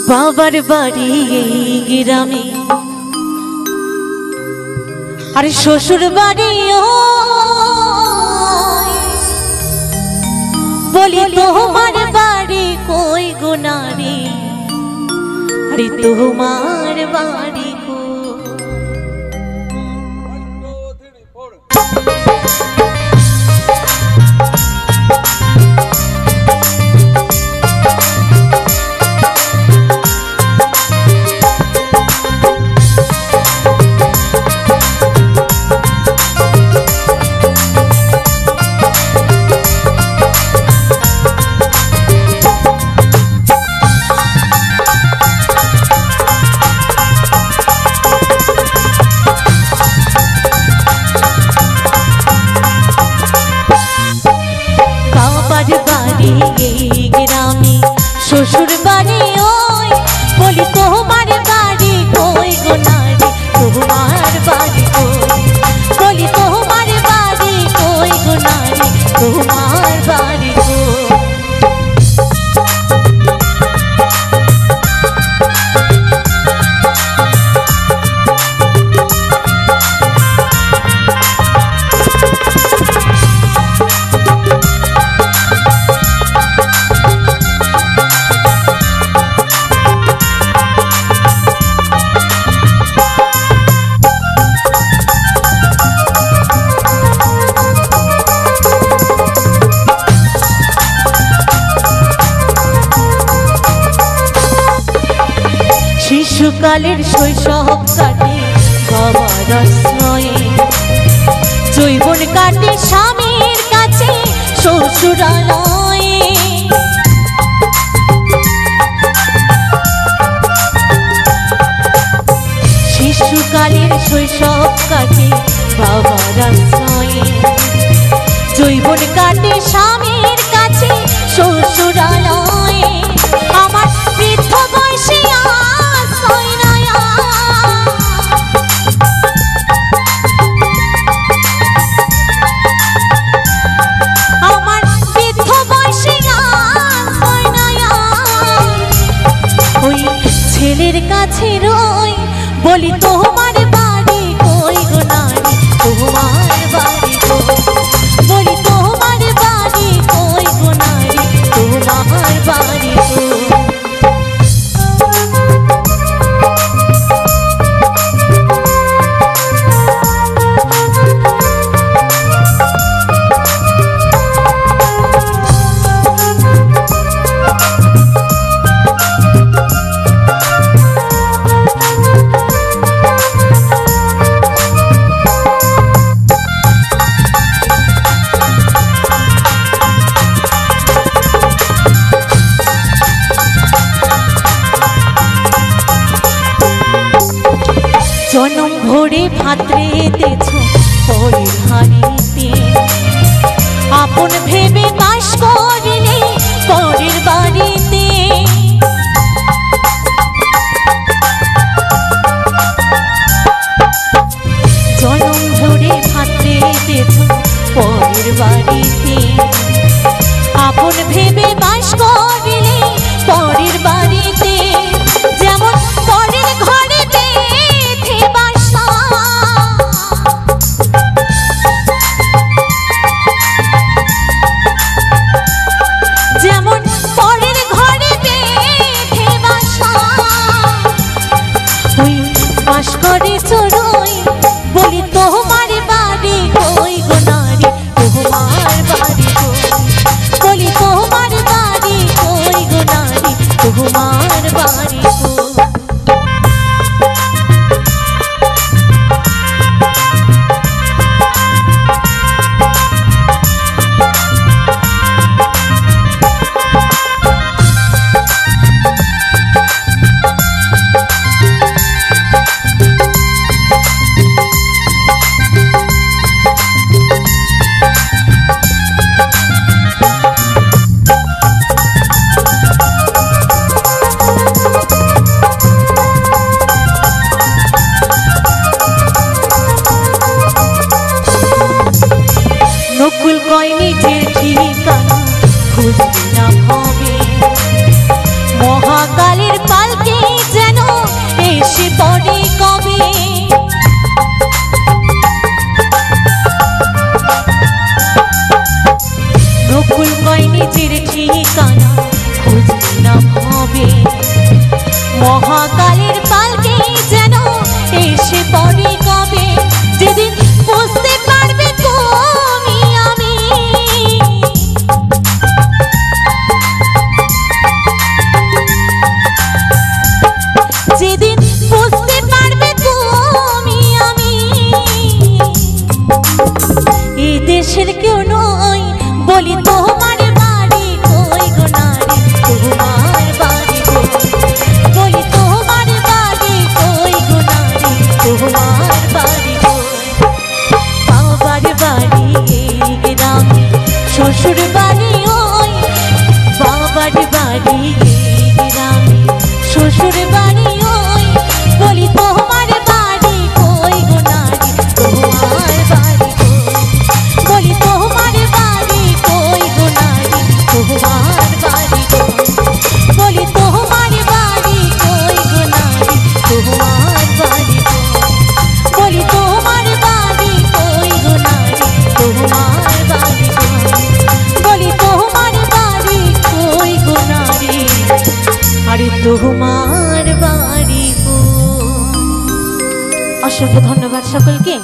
বাবার বাড়ি এই গ্রামে আর শ্বশুর বাড়ি বলি তোমার বাড়ি কই গো নারী, আরে তোমার বাড়ি এই গ্রামে শ্বশুর বাড়ি ওই বলি তোমার বাড়ি কই গো নারী, তোমার বাড়ি কই বলি তোমার বাড়ি কই গো নারী, তোমার বাড়ি কই। শিশুকালের শৈশব কাটে বাবার আশ্রয়ে, যৌবন কাটে স্বামীর কাছে শ্বশুরালয়ে। শিশুকালের শৈশব কাটে বাবার আশ্রয়ে, যৌবন কাটে স্বামীর কাছে শ্বশুরালয়ে। আমার বৃদ্ধ বয়সে ছেলের কাছে রই বলি তোমার বাড়ি কই গো নারী, তোমার বাড়ি কই বলি তোমার বাড়ি কই গো নারী, তোমার বাড়ি কই। জনম ভরে ভাত রেঁধেছ পরের হাড়িতে, আপন ভেবে বাস করলে পরের বাড়িতে। জনম ভরে ভাত রেঁধেছ পরের বাড়িতে, আপন ভেবে বাস করলে পরের বাড়িতে। যেমন পরের ঘরেতে নিজের ঠিকানা খুঁজবি না হবে মহাকালের পালকে যেন এসে পড়ে কবে নকুল কয় নিজের ঠিকানা খুঁজবি না হবে মহাকালের পালকে যেন এসে পড়ে কবে যেদিন বুঝতে পারবে তুমি আমি যেদিন বুঝতে পারবে তুমি আমি এই দেশের কেউ নয় বলি তোমার বাড়ি কই গো নারী তোমার বাড়ি বলি তোমার বাড়ি কই গো নারী তোমার বাড়ি বাবার বাড়ি এই গ্রামে শ্বশুর বাড়ি ওই বাবার বাড়ি এই গ্রামে শ্বশুর বাড়ি ওই বলি তোমার বাড়ি কই গো নারী তোমার বাড়ি বলি তোমার বাড়ি কই গো নারী তোমার বাড়ি বলি তোমার বাড়ি কই গো নারী তোমার বাড়ি বলি তোমার বাড়ি কই গো নারী তোমার বাড়ি বলি তোমার বাড়ি কই গো নারী আরে তোমার বাড়ি গো। অসংখ্য ধন্যবাদ সকলকে।